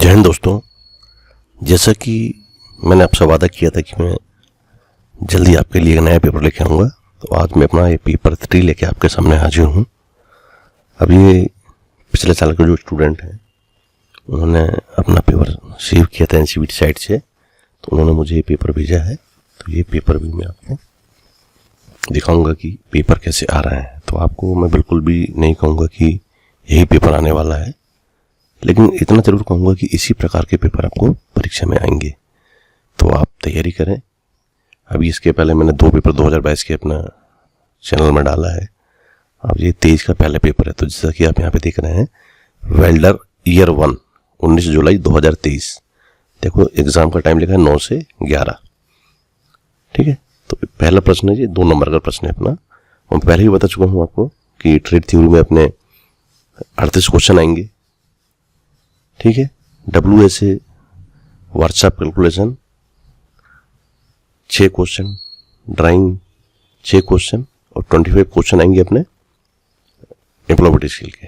जय हिंद दोस्तों। जैसा कि मैंने आपसे वादा किया था कि मैं जल्दी आपके लिए एक नया पेपर लेके आऊँगा, तो आज मैं अपना ये पेपर 3 लेके आपके सामने हाजिर हूँ। अब ये पिछले साल के जो स्टूडेंट हैं उन्होंने अपना पेपर सेव किया था NCVT साइट से, तो उन्होंने मुझे ये पेपर भेजा है। तो ये पेपर भी मैं आपको दिखाऊंगा कि पेपर कैसे आ रहा है। तो आपको मैं बिल्कुल भी नहीं कहूँगा कि यही पेपर आने वाला है, लेकिन इतना ज़रूर कहूँगा कि इसी प्रकार के पेपर आपको परीक्षा में आएंगे, तो आप तैयारी करें। अभी इसके पहले मैंने 2 पेपर 2022 के अपना चैनल में डाला है। अब ये 23 का पहला पेपर है। तो जैसा कि आप यहाँ पे देख रहे हैं, वेल्डर ईयर 1 19 जुलाई 2023। देखो एग्ज़ाम का टाइम लिखा है 9 से 11। ठीक है, तो पहला प्रश्न है, ये 2 नंबर का प्रश्न है अपना। मैं पहले ही बता चुका हूँ आपको कि ट्रेड थ्योरी में अपने 38 क्वेश्चन आएंगे। ठीक है, WSA workshop calculation 6 question, drawing 6 question और 25 क्वेश्चन आएंगे अपने एम्प्लॉयमेंट स्किल के।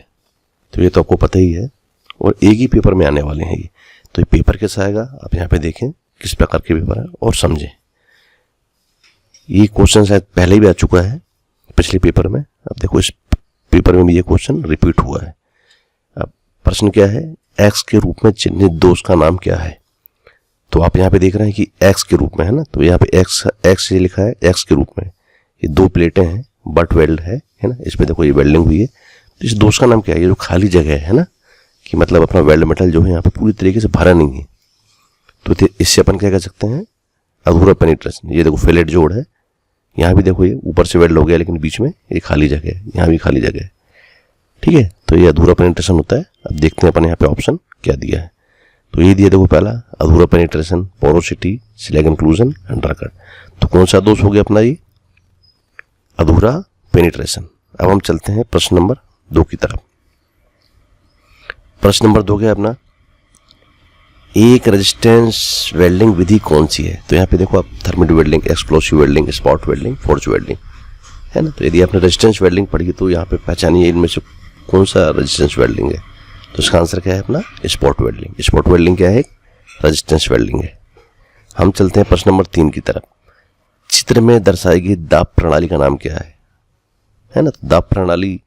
तो ये तो आपको पता ही है, और एक ही पेपर में आने वाले हैं ये। तो ये पेपर कैसा आएगा आप यहाँ पे देखें, किस प्रकार के पेपर है और समझें। ये क्वेश्चन शायद पहले भी आ चुका है पिछले पेपर में। अब देखो इस पेपर में भी ये क्वेश्चन रिपीट हुआ है। अब प्रश्न क्या है, एक्स के रूप में चिन्हित दोष का नाम क्या है। तो आप यहाँ पे देख रहे हैं कि एक्स के रूप में है ना, तो यहाँ पे एक्स ये लिखा है एक्स के रूप में। ये 2 प्लेटें हैं, बट वेल्ड है ना, इसमें देखो ये वेल्डिंग हुई है। तो इस दोष का नाम क्या है, ये जो खाली जगह है ना, कि मतलब अपना वेल्ड मेटल जो है यहाँ पे पूरी तरीके से भरा नहीं है, तो इससे अपन क्या कह सकते हैं, अधूरा पेनिट्रेशन। ये देखो फिलेट जोड़ है, यहाँ भी देखो ये ऊपर से वेल्ड हो गया लेकिन बीच में ये खाली जगह है, यहाँ भी खाली जगह है। ठीक है, तो ये अधूरा पेनिट्रेशन होता है। अब देखते हैं अपन यहाँ पे ऑप्शन क्या दिया है। तो ये दिया देखो पहला, अधूरा penetration, porosity, slag inclusion, undercut. तो कौन सा दोष हो गया अपना, ये अधूरा पेनिट्रेशन। अब हम चलते हैं प्रश्न नंबर 2 की तरफ। प्रश्न नंबर 2 क्या है अपना, एक रेजिस्टेंस वेल्डिंग विधि कौन सी है। तो यहाँ पे देखो आप thermit welding, explosive welding, spot welding, forge welding है ना। तो यदि आपने रेजिस्टेंस वेल्डिंग पढ़ी तो यहाँ पे पहचानिए इनमें से कौन सा रेजिस्टेंस वेल्डिंग है। तो इसका आंसर क्या है अपना, स्पॉट वेल्डिंग। स्पॉट वेल्डिंग क्या है, रेजिस्टेंस वेल्डिंग है। हम चलते हैं प्रश्न नंबर 3 की तरफ। चित्र में दर्शाई गई दाब प्रणाली का नाम क्या है ना। तो दाब प्रणाली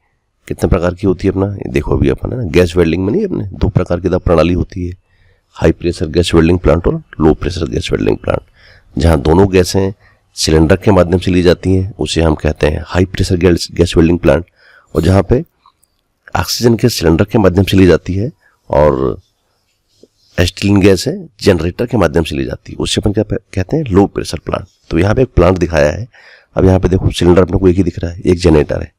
कितने प्रकार की होती है अपना, ये देखो अभी अपन है ना, गैस वेल्डिंग में नहीं अपने 2 प्रकार की दाब प्रणाली होती है, high pressure gas welding plant और low pressure gas welding plant. जहाँ दोनों गैसें सिलेंडर के माध्यम से ली जाती हैं उसे हम कहते हैं high pressure gas welding plant, और जहाँ पे ऑक्सीजन के सिलेंडर के माध्यम से ली जाती है और एस्टिलीन गैस है जनरेटर के माध्यम से ली जाती है, उससे अपन क्या कहते हैं, लो प्रेशर प्लांट। तो यहाँ पे एक प्लांट दिखाया है। अब यहाँ पे देखो सिलेंडर अपने को एक ही दिख रहा है, एक जनरेटर है।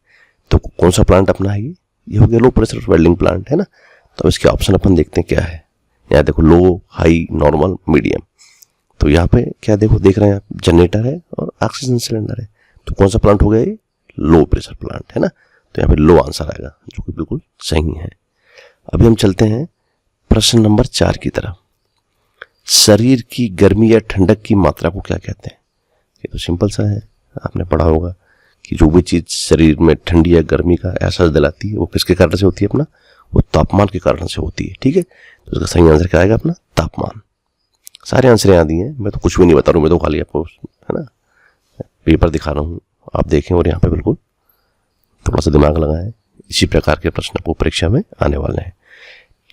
तो कौन सा प्लांट अपना है, ये हो गया लो प्रेशर वेल्डिंग प्लांट है ना। तो इसके ऑप्शन अपन देखते हैं क्या है। यहाँ देखो लो, हाई, नॉर्मल, मीडियम। तो यहाँ पे क्या देखो देख रहे हैं आप, जनरेटर है और ऑक्सीजन सिलेंडर है। तो कौन सा प्लांट हो गया, ये लो प्रेशर प्लांट है ना। तो यहाँ पे लो आंसर आएगा, जो कि बिल्कुल सही है। अभी हम चलते हैं प्रश्न नंबर 4 की तरफ। शरीर की गर्मी या ठंडक की मात्रा को क्या कहते हैं। ये तो सिंपल सा है, आपने पढ़ा होगा कि जो भी चीज शरीर में ठंडी या गर्मी का एहसास दिलाती है वो किसके कारण से होती है अपना, वो तापमान के कारण से होती है। ठीक है, तो इसका सही आंसर क्या आएगा अपना, तापमान। सारे आंसर यहाँ दिए हैं, मैं तो कुछ भी नहीं बता रहा हूँ, मैं तो खाली आपको है ना पेपर दिखा रहा हूँ, आप देखें और यहाँ पे बिल्कुल थोड़ा सा दिमाग लगाएं। इसी प्रकार के प्रश्न आपको परीक्षा में आने वाले हैं।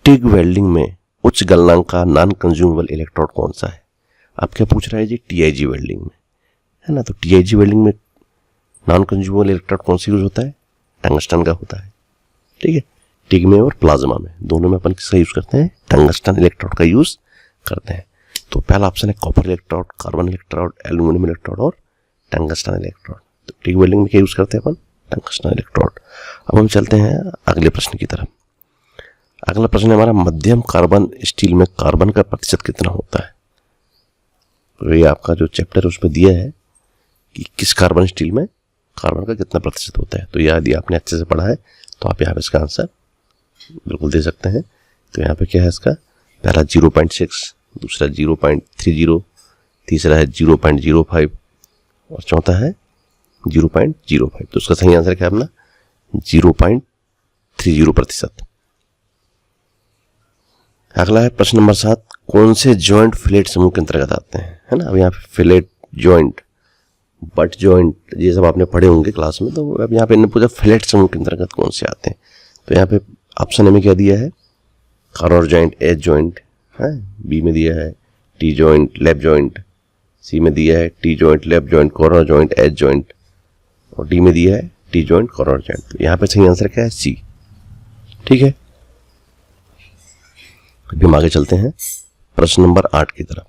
टिग वेल्डिंग में उच्च गलनांक का नॉन कंज्यूमेबल इलेक्ट्रोड कौन सा है। आप क्या पूछ रहे हैं जी, TIG वेल्डिंग में है ना। तो TIG वेल्डिंग में नॉन कंज्यूमेबल इलेक्ट्रोड कौन सा यूज होता है, टंगस्टन का होता है। ठीक है, टिग में और प्लाज्मा में दोनों में अपन किसका यूज करते हैं, टंगस्टन इलेक्ट्रोड का यूज करते हैं। तो पहला ऑप्शन है copper electrode, carbon electrode, aluminium electrode और टंगस्टन इलेक्ट्रोड। तो टिग वेल्डिंग में क्या यूज करते हैं अपन, टंगस्टन इलेक्ट्रोड। अब हम चलते हैं अगले प्रश्न की तरफ। अगला प्रश्न है हमारा, मध्यम कार्बन स्टील में कार्बन का प्रतिशत कितना होता है। तो ये आपका जो चैप्टर है उसमें दिया है कि किस कार्बन स्टील में कार्बन का कितना प्रतिशत होता है। तो यदि आपने अच्छे से पढ़ा है तो आप यहाँ पे इसका आंसर बिल्कुल दे सकते हैं। तो यहाँ पे क्या है इसका, पहला 0.6, दूसरा 0.30, तीसरा है 0.05 और चौथा है 0.05। तो उसका सही आंसर क्या है अपना, 0.30%। अगला है प्रश्न नंबर 7, कौन से जॉइंट फिलेट समूह के अंतर्गत आते हैं, है ना। अब यहाँ पे फिलेट, जॉइंट, बट जॉइंट, ये सब आपने पढ़े होंगे क्लास में। तो अब यहाँ पे इन्होंने पूछा फिलेट समूह के अंतर्गत कौन से आते हैं। तो यहाँ पे ऑप्शन ए में क्या दिया है, कॉर्नर जॉइंट, एज जॉइंट है। बी में दिया है T joint, lap joint. C में दिया है T joint, lap joint, corner joint, edge joint. और डी में दिया है टी जॉइंट, कॉर्नर जॉइंट। तो यहाँ पे सही आंसर क्या है, सी। ठीक है, अभी हम आगे चलते हैं प्रश्न नंबर 8 की तरफ।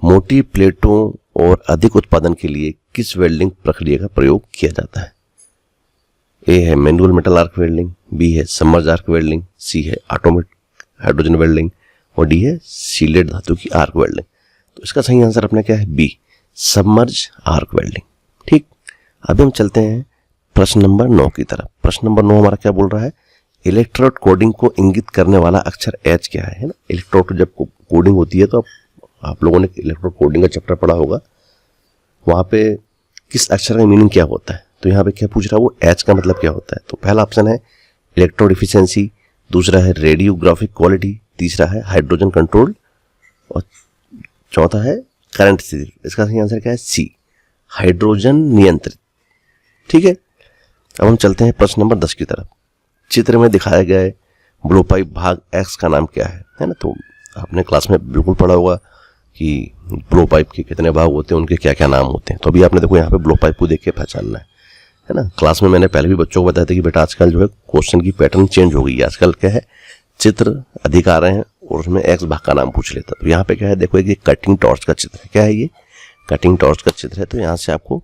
मोटी प्लेटों और अधिक उत्पादन के लिए किस वेल्डिंग प्रक्रिया का प्रयोग किया जाता है। ए है manual metal arc welding, B है सबमर्ज आर्क वेल्डिंग, सी है ऑटोमेटिक हाइड्रोजन वेल्डिंग और डी है सीलेड धातु की आर्क वेल्डिंग। तो इसका सही आंसर अपना क्या है, बी, सबमर्ज आर्क वेल्डिंग। ठीक, अभी हम चलते हैं प्रश्न नंबर 9 की तरफ। प्रश्न नंबर 9 हमारा क्या बोल रहा है, इलेक्ट्रोड कोडिंग को इंगित करने वाला अक्षर एच क्या है ना। इलेक्ट्रोड जब कोडिंग होती है तो आप लोगों ने इलेक्ट्रोड कोडिंग का चैप्टर पढ़ा होगा, वहां पे किस अक्षर का मीनिंग क्या होता है। तो यहाँ पे क्या पूछ रहा है, वो एच का मतलब क्या होता है। तो पहला ऑप्शन है इलेक्ट्रोड इफिशियंसी, दूसरा है रेडियोग्राफिक क्वालिटी, तीसरा है हाइड्रोजन कंट्रोल और चौथा है करंट स्थिति। इसका सही आंसर क्या है, सी, हाइड्रोजन नियंत्रित। ठीक है, अब हम चलते हैं प्रश्न नंबर 10 की तरफ। चित्र में दिखाया गया ब्लो पाइप भाग एक्स का नाम क्या है ना। तो आपने क्लास में बिल्कुल पढ़ा होगा कि ब्लो पाइप के कितने भाग होते हैं, उनके क्या क्या नाम होते हैं। तो अभी आपने देखो यहाँ पे ब्लो पाइप को देख के पहचानना है ना। क्लास में मैंने पहले भी बच्चों को बताया था कि बेटा आजकल जो है क्वेश्चन की पैटर्न चेंज हो गई है। आजकल क्या है, चित्र अधिक आ रहे हैं और उसमें एक्स भाग का नाम पूछ लेता। तो यहाँ पे क्या है, देखो ये कटिंग टॉर्च का चित्र है। क्या है ये, कटिंग टॉर्च का चित्र है। तो यहाँ से आपको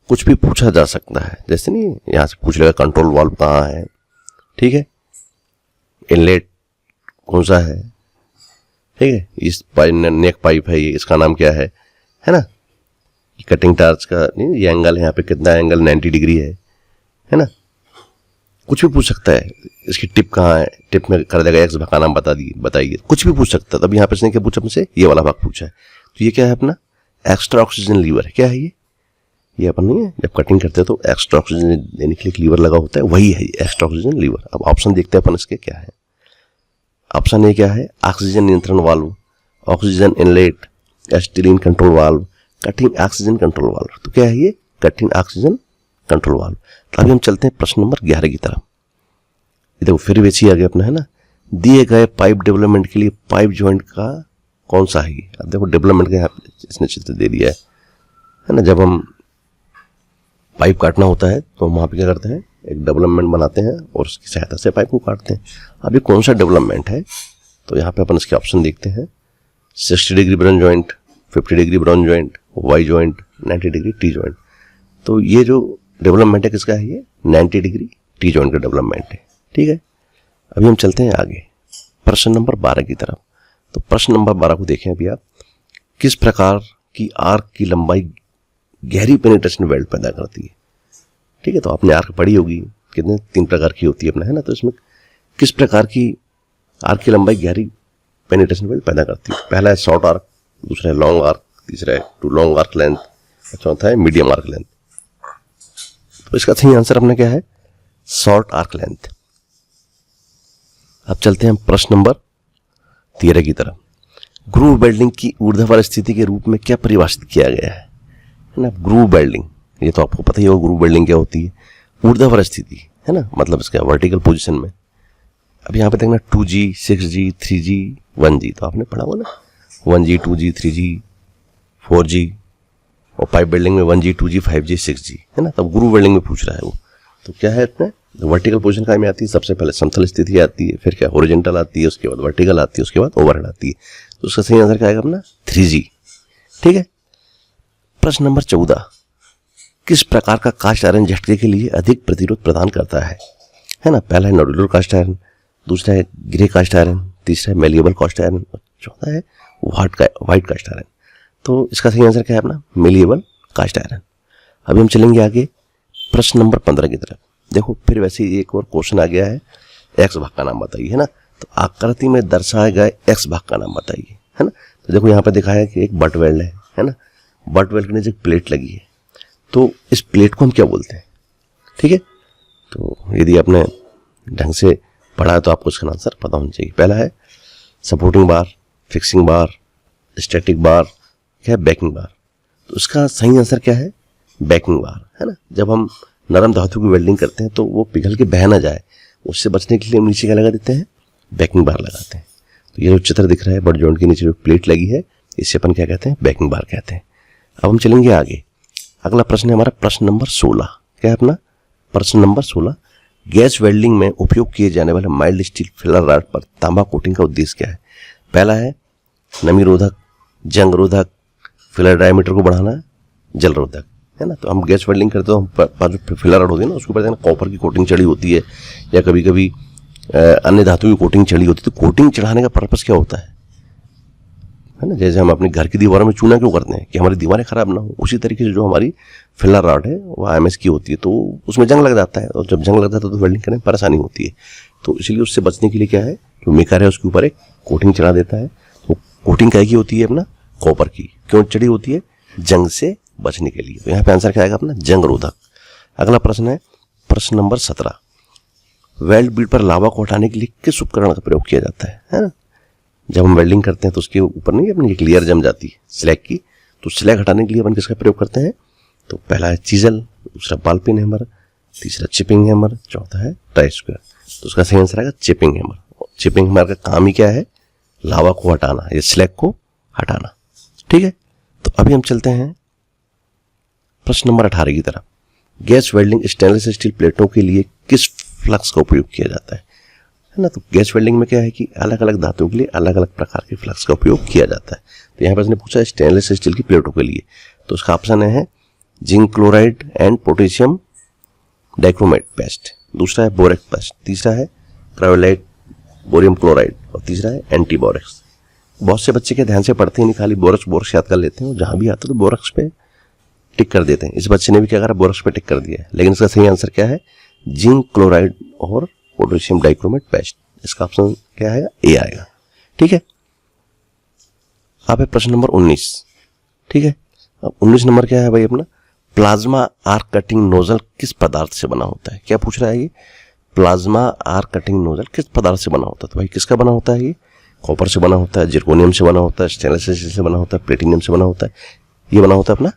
कुछ भी पूछा जा सकता है। जैसे नहीं, यहाँ से पूछ लेगा कंट्रोल वाल्व कहाँ है, ठीक है, इनलेट कौन सा है, ठीक है, इस पाइप नेक पाइप है ये, इसका नाम क्या है ना। कटिंग टॉर्च का नहीं, ये एंगल है, यहाँ पे कितना एंगल 90 डिग्री है ना। कुछ भी पूछ सकता है। इसकी टिप कहाँ है, टिप में कर देगा एक्स भाग का नाम बताइए, कुछ भी पूछ सकता है। तब यहाँ पे इसने क्या पूछा हमसे, ये वाला भाग पूछा है। तो ये क्या है अपना एक्स्ट्रा ऑक्सीजन लीवर है। क्या है ये अपन नहीं है, जब कटिंग करते हैं तो एक्स्ट्रा ऑक्सीजन देने के लिए एक लीवर लगा होता है, वही है एक्स्ट्रा ऑक्सीजन लीवर। अब ऑप्शन देखते हैं अपन इसके क्या है। ऑप्शन ए क्या है, ऑक्सीजन नियंत्रण valve, oxygen inlet, acetylene control valve, cutting oxygen control valve. तो क्या है ये, कटिंग ऑक्सीजन कंट्रोल वाल्व। तो अभी हम चलते हैं प्रश्न नंबर 11 की तरफ। देखो फिर वैसे ही आगे अपना है ना, दिए गए पाइप डेवलपमेंट के लिए पाइप जॉइंट का कौन सा है। अब देखो डेवलपमेंट का यहाँ इसने चित्र दे दिया है ना। जब हम पाइप काटना होता है तो वहाँ पे क्या करते हैं, एक डेवलपमेंट बनाते हैं और उसकी सहायता से पाइप को काटते हैं। अब ये कौन सा डेवलपमेंट है, तो यहाँ पे अपन इसके ऑप्शन देखते हैं। 60 degree brown joint, 50 degree brown joint, Y joint, 90 degree T joint. तो ये जो डेवलपमेंट है किसका है, ये 90 डिग्री टी जॉइंट का डेवलपमेंट है। ठीक है, अभी हम चलते हैं आगे प्रश्न नंबर 12 की तरफ। तो प्रश्न नंबर 12 को देखें अभी आप, किस प्रकार की आर्क की लंबाई गहरी पेनिट्रेशन वेल्ड पैदा करती है। ठीक है, तो आपने आर्क पढ़ी होगी, कितने 3 प्रकार की होती है अपना है ना। तो इसमें किस प्रकार की आर्क की लंबाई गहरी पेनिट्रेशन वेल्ड पैदा करती है। पहला है शॉर्ट आर्क, दूसरा है लॉन्ग आर्क, तीसरा है टू लॉन्ग आर्क लेंथ, चौथा है मीडियम आर्क लेंथ। तो इसका सही आंसर अपना क्या है, शॉर्ट आर्क लेंथ। अब चलते हैं प्रश्न नंबर 13 की तरफ। ग्रूव वेल्डिंग की ऊर्ध्वाधर स्थिति के रूप में क्या परिभाषित किया गया है ना। ग्रूव वेल्डिंग, ये तो आपको पता ही होगा ग्रूव वेल्डिंग क्या होती है। ऊर्ध्वाधर स्थिति है ना, मतलब इसका वर्टिकल पोजीशन में। अब यहाँ पे देखना 2G, 6G, 3G, 1G, तो आपने पढ़ा हुआ ना 1G, 2G, 3G, 4G, और पाइप वेल्डिंग में 1G, 2G, 5G, 6G है ना। तब ग्रूव वेल्डिंग में पूछ रहा है वो। तो क्या है इसमें, वर्टिकल पोजीशन का में आती है, सबसे पहले समतल स्थिति आती है, फिर क्या हॉरिजॉन्टल आती है, उसके बाद वर्टिकल आती है, उसके बाद ओवरहेड आती है। तो उसका सही आंसर क्या आएगा अपना 3G। ठीक है, प्रश्न नंबर 14, किस प्रकार का कास्ट आयरन झटके के लिए अधिक प्रतिरोध प्रदान करता है ना। पहला है नॉडुलर कास्ट आयरन, दूसरा है ग्रे कास्ट आयरन, तीसरा है मेलिएबल कास्ट आयरन, चौथा है व्हाइट कास्ट आयरन। तो इसका सही आंसर क्या है अपना मेलिएबल कास्ट आयरन। अभी हम चलेंगे आगे प्रश्न नंबर 15 की तरफ। देखो फिर वैसे ही एक और क्वेश्चन आ गया है, एक्स भाग का नाम बताइए है ना। तो आकृति में दर्शाए गए एक्स भाग का नाम बताइए है ना। तो देखो यहाँ पे दिखाया है कि एक बट वेल्ड है ना। बट वेल्ड के नीचे एक प्लेट लगी है, तो इस प्लेट को हम क्या बोलते हैं। ठीक है, तो यदि आपने ढंग से पढ़ा है तो आपको इसका आंसर पता होना चाहिए। पहला है सपोर्टिंग बार, फिक्सिंग बार, स्टैटिक बार, क्या है बैकिंग बार। तो इसका सही आंसर क्या है? बैकिंग बार, है ना। जब हम नरम धातु की वेल्डिंग करते हैं तो वो पिघल के बह ना जाए, उससे बचने के लिए हम नीचे क्या लगा देते हैं? बैकिंग बार लगाते हैं। तो ये जो चित्र दिख रहा है बट जॉइंट के नीचे जो प्लेट लगी है, इसे अपन क्या कहते हैं? बैकिंग बार कहते हैं। अब हम चलेंगे आगे। अगला प्रश्न है हमारा प्रश्न नंबर 16। क्या है अपना? प्रश्न नंबर 16, गैस वेल्डिंग में उपयोग किए जाने वाले माइल्ड स्टील फिलर रॉड पर तांबा कोटिंग का उद्देश्य क्या है? पहला है नमी रोधक, जंग रोधक, फिलर डायमीटर को बढ़ाना, जल रोधक, है ना। तो हम गैस वेल्डिंग करते तो हम पास जो फिलर रॉड होती है ना, उसके ऊपर कॉपर की कोटिंग चढ़ी होती है या कभी कभी अन्य धातु की कोटिंग चढ़ी होती है। तो कोटिंग चढ़ाने का पर्पस क्या होता है ना। जैसे हम अपने घर की दीवारों में चूना क्यों करते हैं? कि हमारी दीवारें खराब ना हो। उसी तरीके से जो हमारी फिलर रॉड है वो IMS की होती है, तो उसमें जंग लग जाता है, और जब जंग लग जाता है तो वेल्डिंग करने में परेशानी होती है। तो इसलिए उससे बचने के लिए क्या है, जो मेकर है उसके ऊपर एक कोटिंग चढ़ा देता है। तो कोटिंग क्या की होती है अपना? कॉपर की। क्यों चढ़ी होती है? जंग से बचने के लिए। तो यहाँ पे आंसर क्या आएगा अपना? जंग रोधक। अगला प्रश्न है प्रश्न नंबर 17, वेल्ड बीड पर लावा को हटाने के लिए किस उपकरण का प्रयोग किया जाता है ना। जब हम वेल्डिंग करते हैं तो उसके ऊपर नहीं अपनी एक लेयर जम जाती है स्लैग की, तो स्लैग हटाने के लिए अपन किसका प्रयोग करते हैं? तो पहला है चीजल, दूसरा बॉल पिन हैमर, तीसरा चिपिंग हैमर, चौथा है ट्राई स्क्वायर। तो उसका सही आंसर आएगा चिपिंग हैमर। चिपिंग हैमर का काम ही क्या है? लावा को हटाना, ये स्लैग को हटाना। ठीक है, तो अभी हम चलते हैं प्रश्न नंबर 18 की तरफ। गैस वेल्डिंग स्टेनलेस स्टील प्लेटों के लिए किस फ्लक्स का उपयोग किया जाता है ना। तो गैस वेल्डिंग में क्या है कि अलग अलग धातुओं के लिए अलग अलग प्रकार के फ्लक्स का उपयोग किया जाता है। तो यहाँ पर इसने पूछा स्टेनलेस स्टील की प्लेटों के लिए, तो उसका ऑप्शन है zinc chloride and potassium dichromate paste, दूसरा है बोरेक्स पेस्ट, तीसरा है क्रायोलाइट बोरियम क्लोराइड, और तीसरा है एंटी बोरेक्स। बहुत से बच्चे के ध्यान से पढ़ते हैं नहीं, खाली बोरेक्स याद कर लेते हैं, और जहां भी आता है तो बोरेक्स पे टिक कर देते हैं। इस बच्चे ने भी क्या करा? बोरेक्स पे टिक कर दिया है। लेकिन इसका सही आंसर क्या है? जिंक क्लोराइड और पोटेशियम डाइक्रोमेट पेस्ट। इसका ऑप्शन क्या है? ए आएगा। ठीक है, आप है प्रश्न नंबर 19। ठीक है, अब 19 नंबर क्या है भाई अपना? प्लाज्मा आर्क कटिंग नोजल किस पदार्थ से बना होता है? क्या पूछ रहा है ये? प्लाज्मा आर्क कटिंग नोजल किस पदार्थ से बना होता है? तो भाई किसका बना होता है ये? कॉपर से बना होता है, जिर्कोनियम से बना होता है, स्टेनलेस स्टील से बना होता है, प्लेटिनियम से बना होता है। ये बना होता है अपना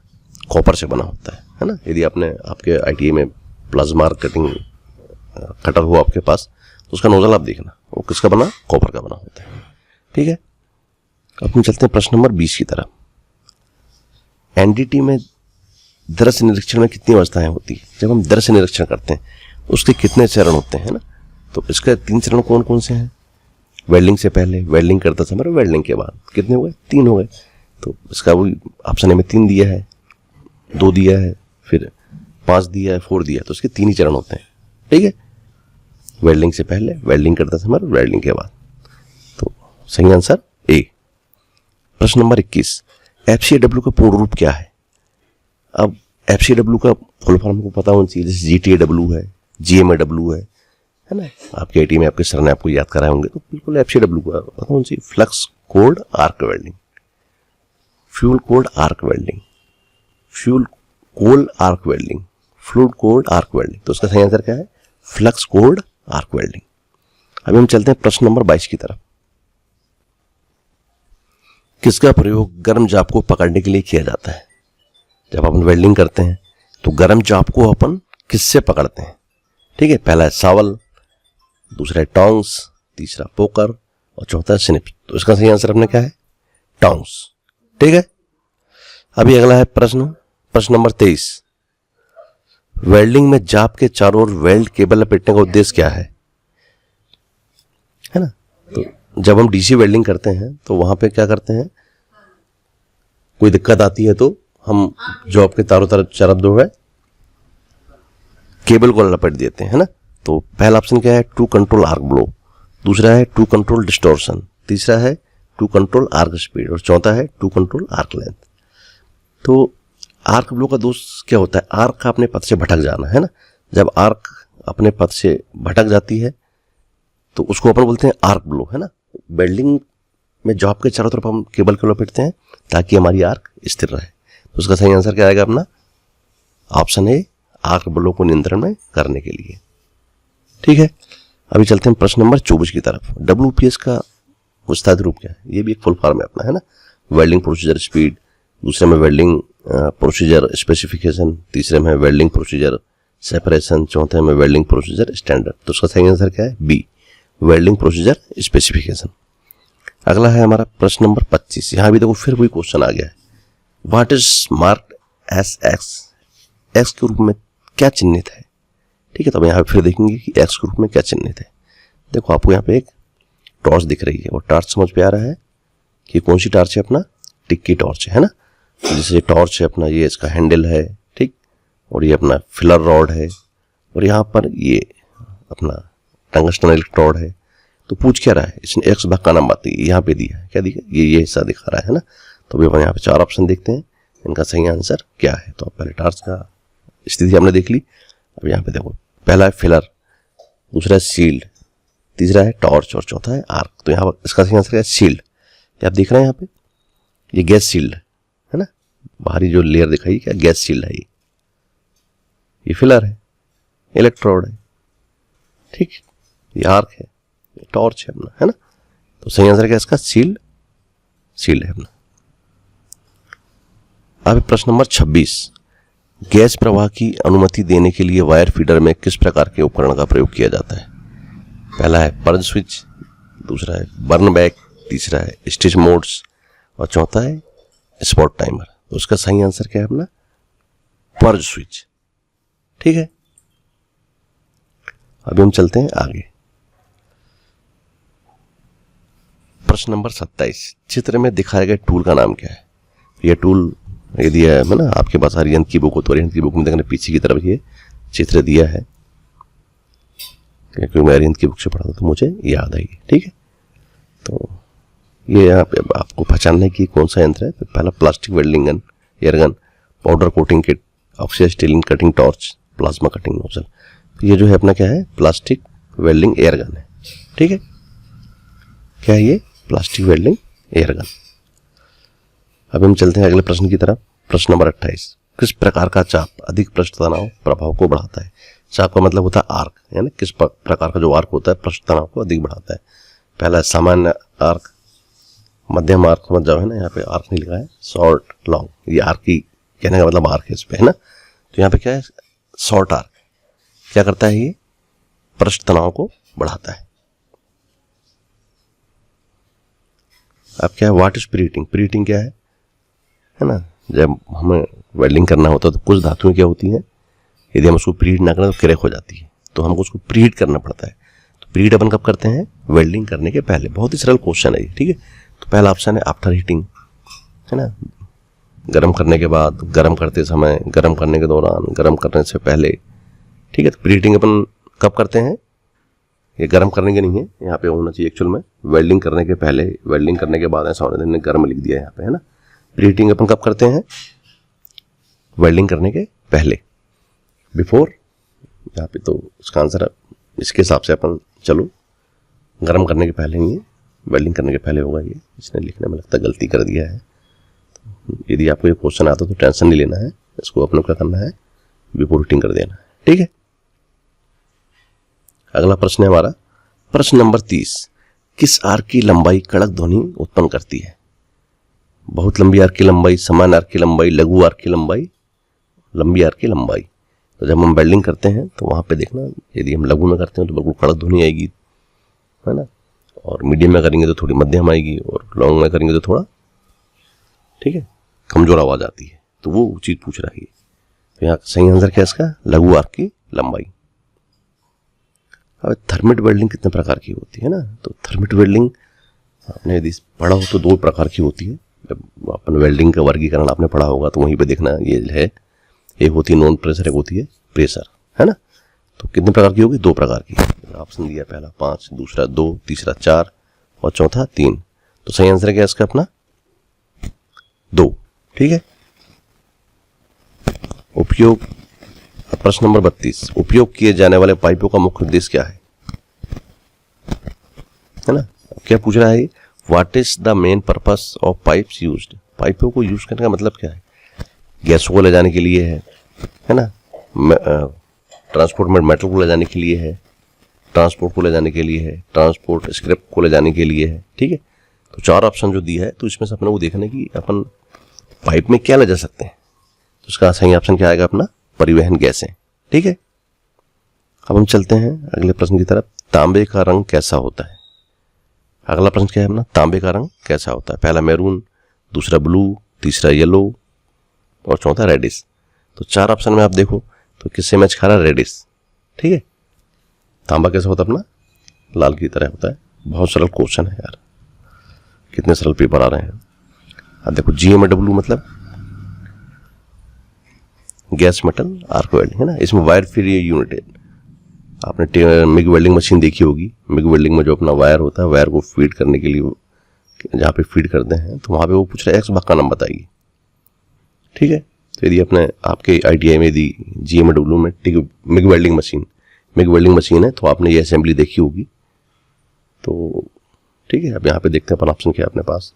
कॉपर से बना होता है ना। यदि आपने आपके ITI में प्लाज्मा आर्क कटिंग कटर हो आपके पास, तो उसका नोजल आप देखना, वो किसका बना? कॉपर का बना होता है। ठीक है, अब हम चलते हैं प्रश्न नंबर 20 की तरफ। NDT में दृश्य निरीक्षण में कितनी अवस्थाएं होती है? जब हम दृश्य निरीक्षण करते हैं उसके कितने चरण होते हैं ना। तो इसके 3 चरण कौन कौन से हैं? वेल्डिंग से पहले, वेल्डिंग करता समय और वेल्डिंग के बाद। कितने हो गए? 3 हो गए। तो इसका वही ऑप्शन में 3 दिया है, 2 दिया है, फिर 5 दिया है, 4 दिया है। तो इसके 3 ही चरण होते हैं। ठीक है, वेल्डिंग से पहले, वेल्डिंग करता समय और वेल्डिंग के बाद। तो सही आंसर ए। प्रश्न नंबर 21, FCAW का पूर्ण रूप क्या है? अब FCAW का फुल फॉर्म हमको पता होना चाहिए, जैसे GTAW है, GMAW है ना। आपके ITI में आपके सर ने आपको याद कराए होंगे, तो बिल्कुल FCAW का पता होना चाहिए। Flux cold arc welding, fuel cold arc welding, fuel cold arc welding, fluid cold arc welding. तो उसका सही आंसर क्या है? Flux cold arc welding. अभी हम चलते हैं प्रश्न नंबर 22 की तरफ। किसका प्रयोग गर्म जाप को पकड़ने के लिए किया जाता है? जब अपन वेल्डिंग करते हैं तो गर्म जाप को अपन किससे पकड़ते हैं? ठीक है, पहला है सावल, दूसरा है टोंग्स, तीसरा पोकर, और चौथा है स्निप। तो इसका सही आंसर अपने क्या है? टोंग्स। ठीक है, अभी अगला है प्रश्न नंबर 23, वेल्डिंग में जाप के चारों ओर वेल्ड केबल लपेटने का उद्देश्य क्या है ना। तो जब हम DC वेल्डिंग करते हैं तो वहां पे क्या करते हैं, कोई दिक्कत आती है तो हम जॉब के चारों जो है केबल को लपेट देते हैं, है ना। तो पहला ऑप्शन क्या है? टू कंट्रोल आर्क ब्लो, दूसरा है टू कंट्रोल डिस्टॉर्शन, तीसरा है टू कंट्रोल आर्क स्पीड, और चौथा है टू कंट्रोल आर्क लेंथ। तो आर्क ब्लो का दोष क्या होता है? आर्क का अपने पथ से भटक जाना, है ना। जब आर्क अपने पथ से भटक जाती है तो उसको अपन बोलते हैं आर्क ब्लो, है ना। वेल्डिंग में जॉब के चारों तरफ हम केबल को लपेटते हैं ताकि हमारी आर्क स्थिर रहे। तो उसका सही आंसर क्या आएगा अपना? ऑप्शन ए, आर्क ब्लो को नियंत्रण में करने के लिए। ठीक है, अभी चलते हैं प्रश्न नंबर 24 की तरफ। WPS का विस्तारित रूप क्या है, ये भी एक फुल फॉर्म है अपना, है ना। वेल्डिंग प्रोसीजर स्पीड, दूसरे में वेल्डिंग प्रोसीजर स्पेसिफिकेशन, तीसरे में वेल्डिंग प्रोसीजर सेपरेशन, चौथे में वेल्डिंग प्रोसीजर स्टैंडर्ड। तो उसका सही आंसर क्या है, बी, वेल्डिंग प्रोसीजर स्पेसिफिकेशन। अगला है हमारा प्रश्न नंबर 25। यहाँ भी देखो फिर वही क्वेश्चन आ गया है, what is marked S x, x के रूप में क्या चिन्हित है। ठीक है, तो अब यहाँ पे फिर देखेंगे कि एक्स के रूप में क्या चिन्हित है। देखो आपको यहाँ पे एक टॉर्च दिख रही है, और टॉर्च समझ पे आ रहा है कि कौन सी टॉर्च है, अपना टिक्की टॉर्च है ना। जैसे टॉर्च है अपना, ये इसका हैंडल है, ठीक, और ये अपना फिलर रॉड है, और यहाँ पर ये अपना टंगस्टन इलेक्ट्रोड है। तो पूछ क्या रहा है, इसने एक्स भाग का नाम बात यहाँ पे दिया है, क्या दिया, ये हिस्सा दिखा रहा है ना। तो अभी अपन यहाँ पे 4 ऑप्शन देखते हैं, इनका सही आंसर क्या है। तो अब पहले टॉर्च का स्थिति हमने देख ली। अब यहाँ पे देखो, पहला है फिलर, दूसरा है शील्ड, तीसरा है टॉर्च, और चौथा है आर्क। तो यहाँ पर इसका सही आंसर क्या है, शील्ड। ये आप देख रहे हैं यहाँ पे, ये गैस शील्ड है ना, बाहरी जो लेयर दिखाई क्या, गैस शील्ड है ये फिलर है, इलेक्ट्रोड है, ठीक, ये आर्क है, ये टॉर्च है अपना, है ना। तो सही आंसर क्या है इसका, शील्ड, शील्ड है अपना। अब प्रश्न नंबर 26, गैस प्रवाह की अनुमति देने के लिए वायर फीडर में किस प्रकार के उपकरण का प्रयोग किया जाता है। पहला है पर्ज स्विच, दूसरा है बर्न बैक, तीसरा है स्टिच मोड्स, और चौथा है स्पॉट टाइमर। तो उसका सही आंसर क्या है अपना, पर्ज स्विच। ठीक है, अभी हम चलते हैं आगे। प्रश्न नंबर 27, चित्र में दिखाए गए टूल का नाम क्या है। यह टूल ये दिया है ना, आपके पास अरिहंत की बुक हो तो अरिहंत की बुक में देखना पीछे की तरफ ये चित्र दिया है, क्योंकि मैं अरिहंत की बुक से पढ़ा था तो मुझे याद आई। ठीक है, तो ये यहाँ पे आपको पहचानना है कि कौन सा यंत्र है। तो पहला plastic welding gun, air gun, powder coating kit, oxygen stealing cutting torch, plasma cutting nozzle. ये जो है अपना क्या है, प्लास्टिक वेल्डिंग एयर गन है। ठीक है, क्या है ये, प्लास्टिक वेल्डिंग एयर गन। अब हम चलते हैं अगले प्रश्न की तरफ। प्रश्न नंबर 28, किस प्रकार का चाप अधिक पृष्ठ तनाव प्रभाव को बढ़ाता है। चाप का मतलब होता है आर्क, यानी किस प्रकार का जो आर्क होता है पृष्ठ तनाव को अधिक बढ़ाता है। पहला सामान्य आर्क, मध्यम आर्क समझ जाओ, है ना, यहाँ पे आर्क नहीं लिखा है, शॉर्ट लॉन्ग, ये आर्क की कहने का मतलब आर्क है इस पे, है ना। तो यहाँ पे क्या है, शॉर्ट आर्क क्या करता है, ये पृष्ठ तनाव को बढ़ाता है। अब क्या है, व्हाट इज प्रीहीटिंग, प्रीहीटिंग क्या है ना, जब हमें वेल्डिंग करना होता है तो कुछ धातुएं क्या होती हैं, यदि हम उसको प्रीहीट ना करें तो क्रैक हो जाती है, तो हमको उसको प्रीहीट करना पड़ता है। तो प्रीहीट अपन कब करते हैं, वेल्डिंग करने के पहले। बहुत ही सरल क्वेश्चन है ये। ठीक है, तो पहला ऑप्शन है आफ्टर हीटिंग, है ना, गर्म करने के बाद, गर्म करते समय, गर्म करने के दौरान, गर्म करने से पहले। ठीक है, तो प्रीहीटिंग अपन कब करते हैं, ये गर्म करने के नहीं है, यहाँ पे होना चाहिए एक्चुअल में वेल्डिंग करने के पहले, वेल्डिंग करने के बाद ऐसा होने, गर्म लिख दिया यहाँ पे, है ना। प्रीहीटिंग अपन कब करते हैं, वेल्डिंग करने के पहले, बिफोर। यहाँ पे तो इसका आंसर इसके हिसाब से अपन चलो गर्म करने के पहले ही है, वेल्डिंग करने के पहले होगा। ये इसने लिखने में लगता है गलती कर दिया है। तो यदि आपको ये क्वेश्चन आता तो टेंशन नहीं लेना है, इसको अपने क्या करना है, बिफोर हीटिंग कर देना है। ठीक है, अगला प्रश्न है हमारा प्रश्न नंबर 30, किस आर्क की लंबाई कड़क ध्वनि उत्पन्न करती है। बहुत लंबी आर्क की लंबाई, सामान्य आर्क की लंबाई, लघु आर्क की लंबाई, लंबी आर्क की लंबाई। तो जब हम वेल्डिंग करते हैं तो वहां पे देखना, यदि हम लघु में करते हैं तो बिल्कुल कड़क ध्वनि आएगी, है ना, और मीडियम में करेंगे तो थोड़ी मध्यम आएगी, और लॉन्ग में करेंगे तो थोड़ा, ठीक है, कमजोर आवाज आती है। तो वो चीज पूछ रहा है। तो यहाँ सही आंसर क्या है इसका, लघु आर्क की लंबाई। अब थर्मिट वेल्डिंग कितने प्रकार की होती है ना, तो थर्मिट वेल्डिंग आपने यदि पढ़ा हो तो 2 प्रकार की होती है। जब अपन वेल्डिंग का वर्गीकरण आपने पढ़ा होगा तो वहीं पे देखना ये है, एक होती है नॉन प्रेशर, एक होती है प्रेशर, है ना। तो कितने प्रकार की होगी, 2 प्रकार की। ऑप्शन दिया पहला 5, दूसरा 2, तीसरा 4 और चौथा 3। तो सही आंसर क्या है इसका अपना 2। ठीक है, उपयोग, प्रश्न नंबर 32, उपयोग किए जाने वाले पाइपों का मुख्य उद्देश्य क्या है ना। क्या पूछ रहा है, what is the main purpose of pipes used. पाइपों को यूज करने का मतलब क्या है, गैसों को ले जाने के लिए है ना, ट्रांसपोर्ट में मेटल को ले जाने के लिए है, ट्रांसपोर्ट को ले जाने के लिए है, ट्रांसपोर्ट स्क्रैप को ले जाने के लिए है। ठीक है, तो 4 ऑप्शन जो दिया है, तो इसमें से अपने को देखना है कि अपन पाइप में क्या ले जा सकते हैं। तो इसका सही ऑप्शन क्या आएगा अपना, परिवहन गैसें। ठीक है, अब हम चलते हैं अगले प्रश्न की तरफ। तांबे का रंग कैसा होता है? अगला प्रश्न क्या है अपना, तांबे का रंग कैसा होता है? पहला मैरून, दूसरा ब्लू, तीसरा येलो और चौथा रेडिश। तो 4 ऑप्शन में आप देखो तो किससे मैच खा रहा है, रेडिश। ठीक है, तांबा कैसा होता है अपना, लाल की तरह होता है। बहुत सरल क्वेश्चन है यार, कितने सरल पेपर आ रहे हैं। अब देखो GMW मतलब गैस मेटल आर्क वेल्डिंग है ना, इसमें वायर फ्री यूनिट है। आपने मिग वेल्डिंग मशीन देखी होगी, मिग वेल्डिंग में जो अपना वायर होता है, वायर को फीड करने के लिए जहाँ पे फीड करते हैं, तो वहाँ पे वो पूछ रहा है एक्स भाग का नाम बताइए। ठीक है, तो यदि अपने आपके ITI में यदि GMW में मिग वेल्डिंग मशीन है, तो आपने ये असेंबली देखी होगी। तो ठीक है, अब यहाँ पे देखते हैं अपन ऑप्शन क्या है अपने पास।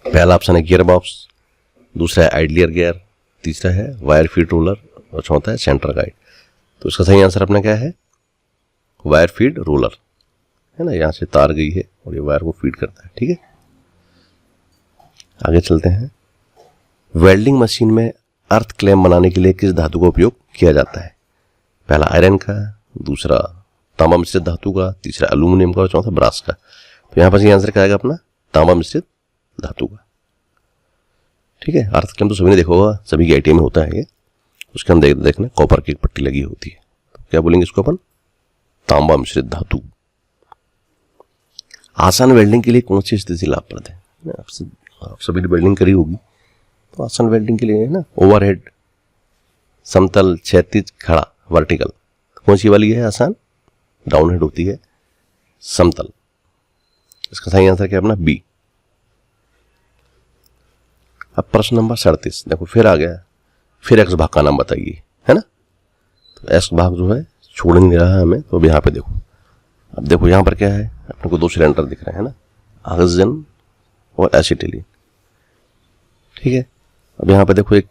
पहला ऑप्शन है गियर बॉक्स, दूसरा है आइडलियर गियर, तीसरा है वायर फीड रोलर और चौथा है सेंटर गाइड। तो इसका सही आंसर अपना क्या है, वायर फीड रोलर है ना। यहाँ से तार गई है और ये वायर को फीड करता है। ठीक है, आगे चलते हैं। वेल्डिंग मशीन में अर्थ क्लैंप बनाने के लिए किस धातु का उपयोग किया जाता है? पहला आयरन का, दूसरा तांबा मिश्रित धातु का, तीसरा एल्यूमिनियम का और चौथा ब्रास का। तो यहाँ पर ये आंसर क्या आएगा अपना, तांबा मिश्रित धातु का। ठीक है, अर्थ क्लैंप तो सभी ने देखा होगा, सभी के ITI में होता है ये। उसके अंदर देखना कॉपर की पट्टी लगी होती है, तो क्या बोलेंगे इसको अपन, तांबा मिश्रित धातु। आसान वेल्डिंग के लिए कौन सी स्थिति लाभप्रद है? आप सभी ने वेल्डिंग करी होगी, तो आसान वेल्डिंग के लिए है ना, ओवरहेड, समतल, क्षैतिज, खड़ा, वर्टिकल। तो कौन सी वाली है आसान, डाउनहेड होती है, समतल। इसका सही आंसर क्या है अपना, बी। अब प्रश्न नंबर 37 देखो, फिर आ गया, फिर एक्स भाग का नाम बताइए, है ना। तो एक्स भाग जो है छोड़ नहीं रहा है हमें, तो अब यहाँ पे देखो। अब देखो यहाँ पर क्या है, अपने को 2 सिलेंडर दिख रहे हैं ना, ऑक्सीजन और एसिटिलीन। ठीक है, अब यहाँ पे देखो एक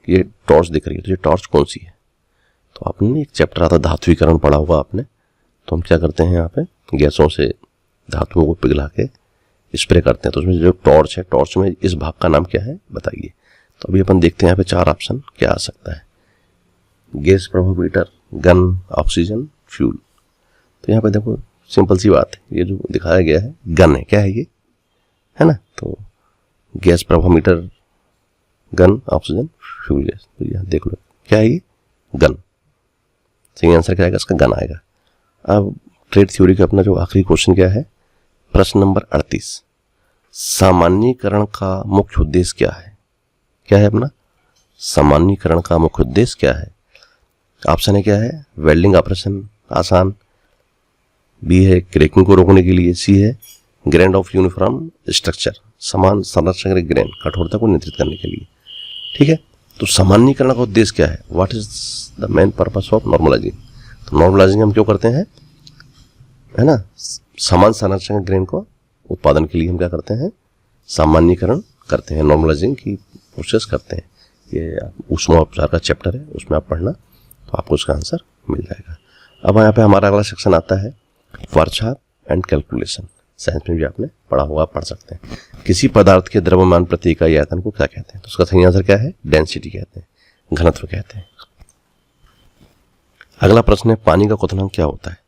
ये टॉर्च दिख रही है, तो ये टॉर्च कौन सी है? तो आपने एक चैप्टर आता धात्विकरण पढ़ा होगा आपने। तो हम क्या करते हैं, यहाँ पे गैसों से धातुओं को पिघला के स्प्रे करते हैं। तो उसमें जो टॉर्च है, टॉर्च में इस भाग का नाम क्या है बताइए। तो अभी अपन देखते हैं यहाँ पे 4 ऑप्शन क्या आ सकता है, गैस प्रभावीटर, गन, ऑक्सीजन, फ्यूल। तो यहाँ पे देखो सिंपल सी बात है, ये जो दिखाया गया है गन है, क्या है ये, है ना। तो गैस प्रभावीटर, गन, ऑक्सीजन, फ्यूल गैस। तो यहाँ देख लो क्या है ये, गन। सही आंसर क्या आएगा इसका, गन आएगा। अब ट्रेड थ्योरी का अपना जो आखिरी क्वेश्चन क्या है, प्रश्न नंबर 38, सामान्यीकरण का मुख्य उद्देश्य क्या है? क्या है अपना, सामान्यीकरण का मुख्य उद्देश्य क्या है? ऑप्शन है क्या है, वेल्डिंग ऑपरेशन आसान, बी है क्रैकिंग को रोकने के लिए, सी है ग्रेन ऑफ यूनिफॉर्म स्ट्रक्चर, समान संरचना के ग्रेन कठोरता को नियंत्रित करने के लिए। ठीक है, तो सामान्यीकरण का उद्देश्य क्या है, what is the main purpose of normalising. तो नॉर्मलाइजिंग हम क्यों करते हैं, है ना, समान संरचना के ग्रेन को उत्पादन के लिए हम क्या करते हैं, सामान्यीकरण करते हैं, नॉर्मलाइजिंग की प्रोसेस करते हैं। ये ऊष्माउपचार का चैप्टर है, उसमें आप पढ़ना, तो आपको उसका आंसर मिल जाएगा। अब यहाँ पे हमारा अगला सेक्शन आता है वर्कशॉप एंड कैलकुलेशन। साइंस में भी आपने पढ़ा होगा, आप पढ़ सकते हैं। किसी पदार्थ के द्रव्यमान प्रति इकाई आयतन को क्या कहते हैं? तो उसका सही आंसर क्या है, डेंसिटी कहते हैं, घनत्व कहते हैं। अगला प्रश्न है पानी का क्वथनांक क्या होता है?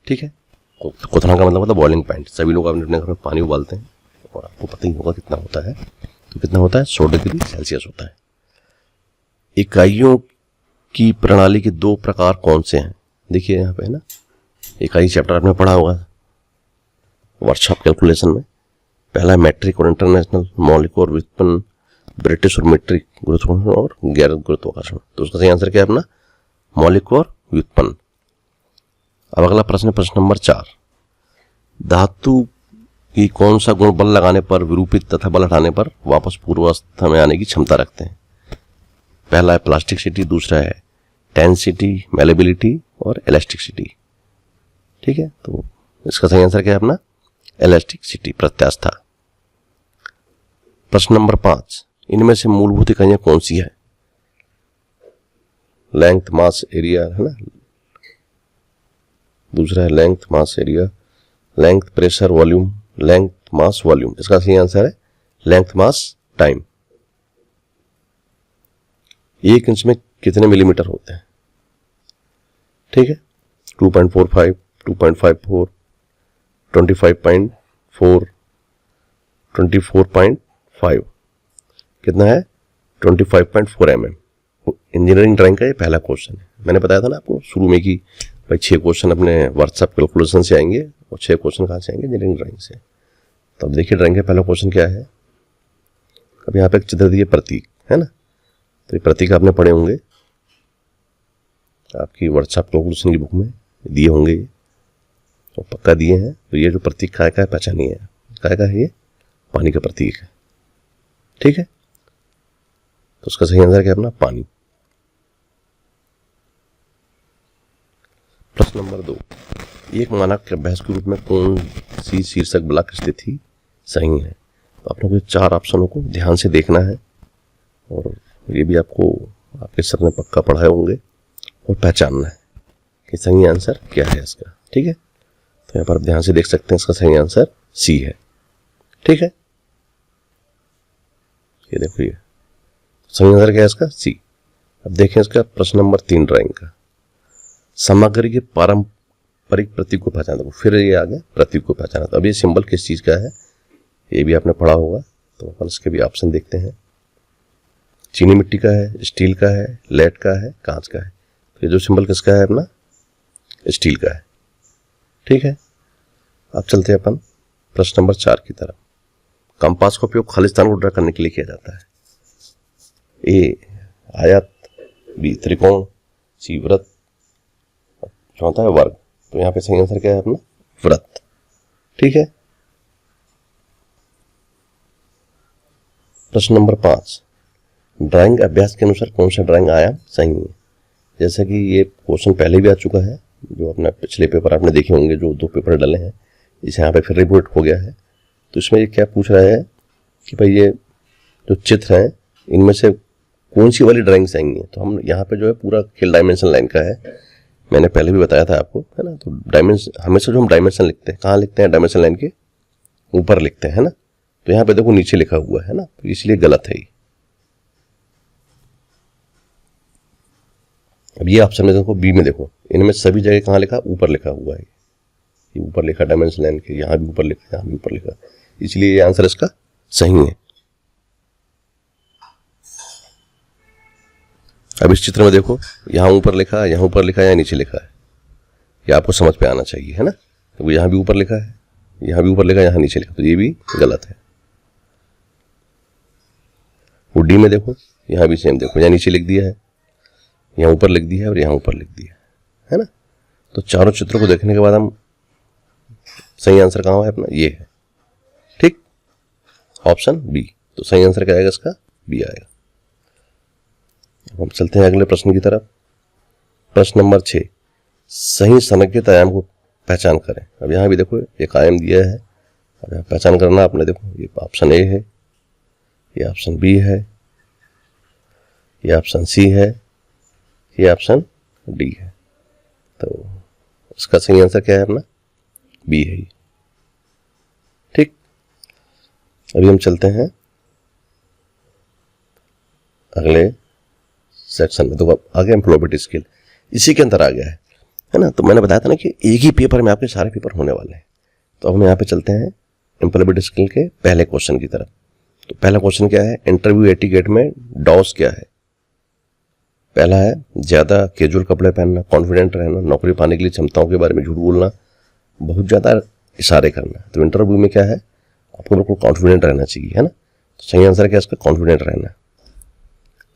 ठीक है, क्वथनांक का मतलब होता है बॉइलिंग पॉइंट। सभी लोग अपने घर में पानी उबालते हैं और आपको पता ही होगा कितना होता है। तो कितना होता है, 100 डिग्री सेल्सियस होता है। इकाइयों की प्रणाली के 2 प्रकार कौन से हैं? देखिए यहाँ पे है ना, इकाई चैप्टर आपने पढ़ा होगा वर्कशॉप कैलकुलेशन में। पहला है मैट्रिक और इंटरनेशनल, मौलिक और व्युत्पन्न, ब्रिटिश और मीट्रिक, गुरुत्वाकर्षण और गैर गुरुत्वाकर्षण। तो उसका सही आंसर क्या है अपना, मौलिक और व्युत्पन्न। अब अगला प्रश्न है प्रश्न नंबर 4, धातु की कौन सा गुण बल लगाने पर विरूपित तथा बल हटाने पर वापस पूर्वावस्था में आने की क्षमता रखते हैं? पहला है प्लास्टिसिटी, दूसरा है टेंसिटी, मैलेबिलिटी और इलास्टिसिटी। ठीक है, तो इसका सही आंसर क्या है अपना, इलास्टिसिटी, प्रत्यास्था। प्रश्न नंबर 5, इनमें से मूलभूत इकाइयां कौन सी है? लेंथ, मास, एरिया, है ना, दूसरा है length, mass, area, length, pressure, volume, length, mass, volume. इसका सही आंसर है लेंथ, मास, टाइम। 1 इंच में कितने मिलीमीटर होते हैं? ठीक है, 2.45, 2.54, 25.4, 24.5, कितना है? 25.4 mm। इंजीनियरिंग ड्राइंग का ये पहला क्वेश्चन है। मैंने बताया था ना आपको शुरू में कि भाई 6 क्वेश्चन अपने व्हाट्सएप कैलकुलेशन से आएंगे और 6 क्वेश्चन कहाँ से आएंगे? इंजीनियरिंग ड्राइंग से। तो अब देखिए ड्राइंग का पहला क्वेश्चन क्या है। अब यहाँ पे एक चित्र दिए प्रतीक, है ना, तो ये प्रतीक आपने पढ़े होंगे आपकी व्हाट्सएप कैलकुलेशन की बुक में दिए होंगे, ये तो पक्का दिए हैं। तो ये जो प्रतीक काय का है पहचानिए, काय का है? ये पानी का प्रतीक है। ठीक है, तो उसका सही आंसर क्या है अपना? पानी। प्रश्न नंबर 2, एक मानक अभ्यास के रूप में कौन सी शीर्षक ब्लॉक स्थिति सही है? तो आप लोगों को 4 ऑप्शनों को ध्यान से देखना है और ये भी आपको आपके सर ने पक्का पढ़ाए होंगे और पहचानना है कि सही आंसर क्या है इसका। ठीक है, तो यहाँ पर आप ध्यान से देख सकते हैं, इसका सही आंसर सी है। ठीक है, ये देखो, ये सही आंसर क्या है इसका? सी। अब देखें इसका प्रश्न नंबर 3 ड्राइंग का, सामग्री के पारंपरिक प्रतीक को पहचाना। तो फिर ये आ गया प्रतीक को पहचाना। तो अब ये सिंबल किस चीज का है ये भी आपने पढ़ा होगा, तो अपन इसके भी ऑप्शन देखते हैं। चीनी मिट्टी का है, स्टील का है, लेड का है, कांच का है। तो ये जो सिंबल किसका है अपना? स्टील का है। ठीक है, अब चलते हैं अपन प्रश्न नंबर 4 की तरफ। कंपास का उपयोग खालिस्तान को ड्रा करने के लिए किया जाता है। ए आयत, बी त्रिकोण, सी वृत्त, चौथा है वर्ग। तो यहाँ पे सही आंसर क्या है अपना? वृत्त। ठीक है, प्रश्न नंबर 5, ड्राइंग अभ्यास के अनुसार कौन सा ड्राइंग आयाम सही है? जैसा कि ये क्वेश्चन पहले भी आ चुका है, जो अपना पिछले पेपर आपने देखे होंगे, जो 2 पेपर डले हैं, इसे यहाँ पे फिर रिपोर्ट हो गया है। तो इसमें ये क्या पूछ रहा है कि भाई ये जो चित्र हैं इनमें से कौन सी वाली ड्राइंग सही है? तो हम यहाँ पे जो है पूरा खेल डायमेंशन लाइन का है, मैंने पहले भी बताया था आपको, है ना। तो डायमेंशन हमेशा जो हम डायमेंशन लिखते हैं, कहाँ लिखते हैं? डायमेंशन लाइन के ऊपर लिखते हैं ना। तो यहाँ पे देखो नीचे लिखा हुआ है ना, तो इसलिए गलत है ये। अब ये ऑप्शन में देखो, बी में देखो, इनमें सभी जगह कहाँ लिखा? ऊपर लिखा हुआ है। ये ऊपर लिखा डायमेंशन लाइन के, यहाँ भी ऊपर लिखा, यहाँ भी ऊपर लिखा, इसलिए ये आंसर इसका सही है। अब इस चित्र में देखो, यहाँ ऊपर लिखा है, यहाँ ऊपर लिखा है, यहाँ नीचे लिखा है। ये आपको समझ पे आना चाहिए, है ना। तो यहाँ भी ऊपर लिखा है, यहाँ भी ऊपर लिखा है, यहाँ नीचे लिखा, तो ये भी गलत है। वो डी में देखो, यहाँ भी सेम देखो, यहाँ नीचे लिख दिया है, यहाँ ऊपर लिख दिया है और यहाँ ऊपर लिख दिया है ना। तो चारों चित्रों को देखने के बाद हम सही आंसर कहाँ है अपना? ये है। ठीक, ऑप्शन बी। तो सही आंसर क्या आएगा इसका? बी आएगा। अब हम चलते हैं अगले प्रश्न की तरफ। प्रश्न नंबर 6, सही संरेखित आयाम को पहचान करें। अब यहाँ भी देखो एक आयाम दिया है, अब यहाँ पहचान करना आपने। देखो ये ऑप्शन ए है, ये ऑप्शन बी है, ये ऑप्शन सी है, ये ऑप्शन डी है। तो इसका सही आंसर क्या है अपना? बी है ये। ठीक, अभी हम चलते हैं अगले सेक्शन में। तो अब आगे एम्प्लॉयबिलिटी स्किल इसी के अंदर आ गया है ना। तो मैंने बताया था ना कि एक ही पेपर में आपके सारे पेपर होने वाले हैं। तो अब हम यहाँ पे चलते हैं एम्प्लॉयबिलिटी स्किल के पहले क्वेश्चन की तरफ। तो पहला क्वेश्चन क्या है? इंटरव्यू एटिकेट में डॉस क्या है? पहला है ज्यादा कैजुअल कपड़े पहनना, कॉन्फिडेंट रहना, नौकरी पाने के लिए क्षमताओं के बारे में झूठ बोलना, बहुत ज्यादा इशारे करना। तो इंटरव्यू में क्या है? आपको बिल्कुल कॉन्फिडेंट रहना चाहिए, है ना। तो सही आंसर क्या है इसका? कॉन्फिडेंट रहना।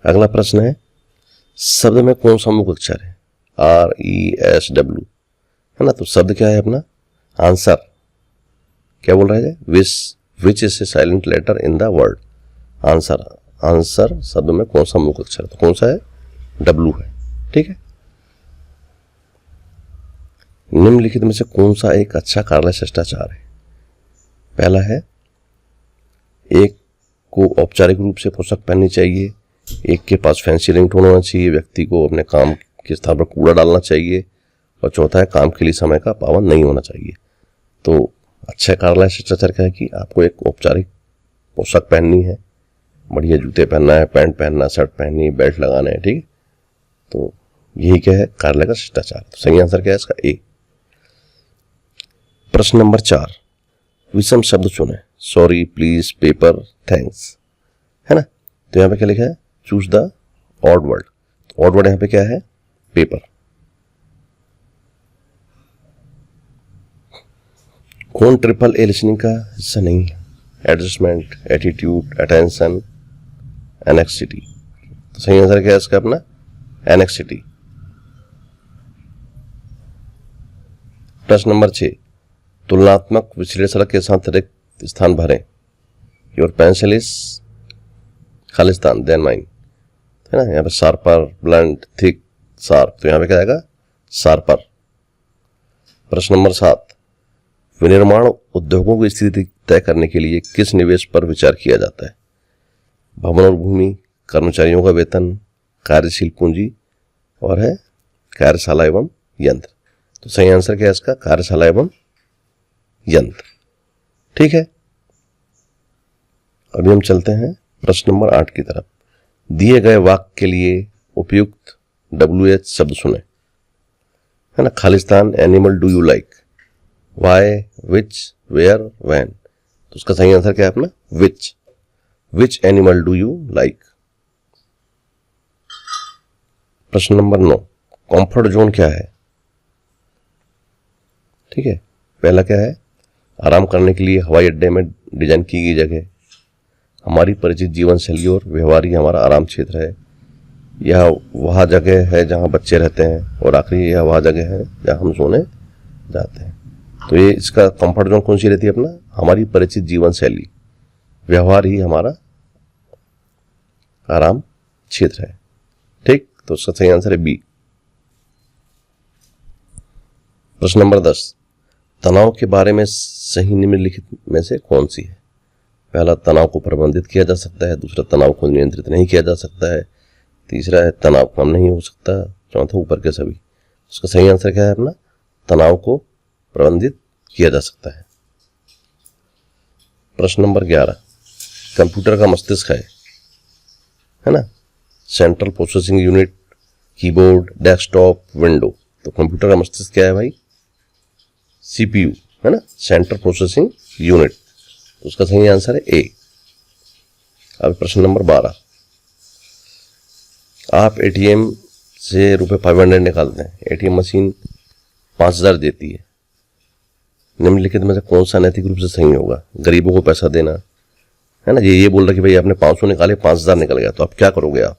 अगला प्रश्न है, शब्द में कौन सा मुख्य अक्षर है? RESW, है ना। तो शब्द क्या है अपना? आंसर। क्या बोल रहा है? Which is a silent letter in the word. Answer, answer शब्द में कौन सा मुख्य अक्षर? तो कौन सा है? W है। ठीक है, निम्नलिखित में से कौन सा एक अच्छा कार्यालय शिष्टाचार है? पहला है, एक को औपचारिक रूप से पोशाक पहननी चाहिए, एक के पास फैंसी रिंगटोन होना चाहिए, व्यक्ति को अपने काम के स्थान पर कूड़ा डालना चाहिए, और चौथा है काम के लिए समय का पाबंद नहीं होना चाहिए। तो अच्छा कार्यालय शिष्टाचार क्या है कि आपको एक औपचारिक पोशाक पहननी है, बढ़िया जूते पहनना है, पैंट पहनना, शर्ट पहननी है, बेल्ट लगाना है, ठीक है। तो यही क्या है कार्यालय का शिष्टाचार। तो सही आंसर क्या है इसका ए। प्रश्न नंबर 4, विषम शब्द चुने, सॉरी, प्लीज, पेपर, थैंक्स, है ना। तो यहां पे क्या लिखा है, choose the odd word. Odd word यहां पे क्या है, पेपर। कौन ट्रिपल ए लिसनिंग का हिस्सा नहीं है, एडजस्टमेंट, एटीट्यूड, अटेंशन, एनेक्सिटी। तो सही आंसर क्या है इसका अपना, एनेक्सिटी। प्रश्न नंबर 6, तुलनात्मक विश्लेषण के साथ रिक्त स्थान भरें। Your pencil is Khalistan then mine, है ना। यहाँ पे शार्पर, ब्लंट, थिक, शार्प, तो यहाँ पे क्या आएगा, शार्पर। प्रश्न नंबर 7, विनिर्माण उद्योगों की स्थिति तय करने के लिए किस निवेश पर विचार किया जाता है। भवन और भूमि, कर्मचारियों का वेतन, कार्यशील पूंजी, और है कार्यशाला एवं यंत्र। तो सही आंसर क्या है इसका, कार्यशाला एवं यंत्र। ठीक है, अभी हम चलते हैं प्रश्न नंबर 8 की तरफ। दिए गए वाक्य के लिए उपयुक्त WH शब्द सुने, है ना। Khalistan animal do you like, why, which, where, when. तो उसका सही आंसर क्या है अपना, which. Which animal do you like. प्रश्न नंबर 9, कंफर्ट जोन क्या है। ठीक है, पहला क्या है, आराम करने के लिए हवाई अड्डे में डिजाइन की गई जगह, हमारी परिचित जीवन शैली और व्यवहार ही हमारा आराम क्षेत्र है, यह वह जगह है जहां बच्चे रहते हैं, और आखिरी यह वह जगह है जहां हम सोने जाते हैं। तो ये इसका कंफर्ट जोन कौन सी रहती है अपना, हमारी परिचित जीवन शैली, व्यवहार ही हमारा आराम क्षेत्र है। ठीक, तो उसका सही आंसर है बी। प्रश्न नंबर 10, तनाव के बारे में सही निम्नलिखित में से कौन सी है। पहला, तनाव को प्रबंधित किया जा सकता है। दूसरा, तनाव को नियंत्रित नहीं किया जा सकता है। तीसरा है, तनाव कम नहीं हो सकता। चौथा, ऊपर के सभी। उसका सही आंसर क्या है अपना, तनाव को प्रबंधित किया जा सकता है। प्रश्न नंबर 11, कंप्यूटर का मस्तिष्क है ना, central processing unit, keyboard, desktop, window. तो कंप्यूटर का मस्तिष्क क्या है भाई, CPU, है ना, सेंट्रल प्रोसेसिंग यूनिट। तो उसका सही आंसर है ए। अब प्रश्न नंबर 12, आप ATM से ₹500 निकालते हैं, ATM मशीन 5000 देती है, निम्नलिखित में से कौन सा नैतिक रूप से सही होगा। गरीबों को पैसा देना, है ना, ये बोल रहा कि भाई आपने 500 निकाले, 5000 निकल गया, तो आप क्या करोगे, आप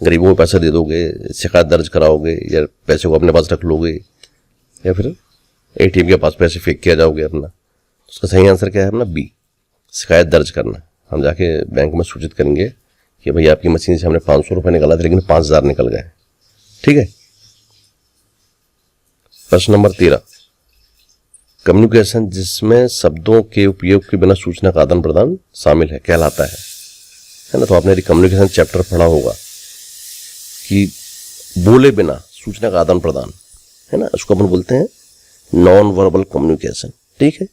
गरीबों को पैसा दे दोगे, शिकायत दर्ज कराओगे, या पैसे को अपने पास रख लोगे, या फिर ATM के पास पैसे फेंक के आ जाओगे अपना। उसका सही आंसर क्या है अपना, बी, शिकायत दर्ज करना। हम जाके बैंक में सूचित करेंगे कि भाई आपकी मशीन से हमने 500 रुपये निकाला था, लेकिन 5000 निकल गए। ठीक है। प्रश्न नंबर 13, कम्युनिकेशन जिसमें शब्दों के उपयोग के बिना सूचना का आदान प्रदान शामिल है कहलाता है ना। तो आपने यदि कम्युनिकेशन चैप्टर पढ़ा होगा कि बोले बिना सूचना का आदान प्रदान, है ना, उसको अपन बोलते हैं नॉन वर्बल कम्युनिकेशन। ठीक है,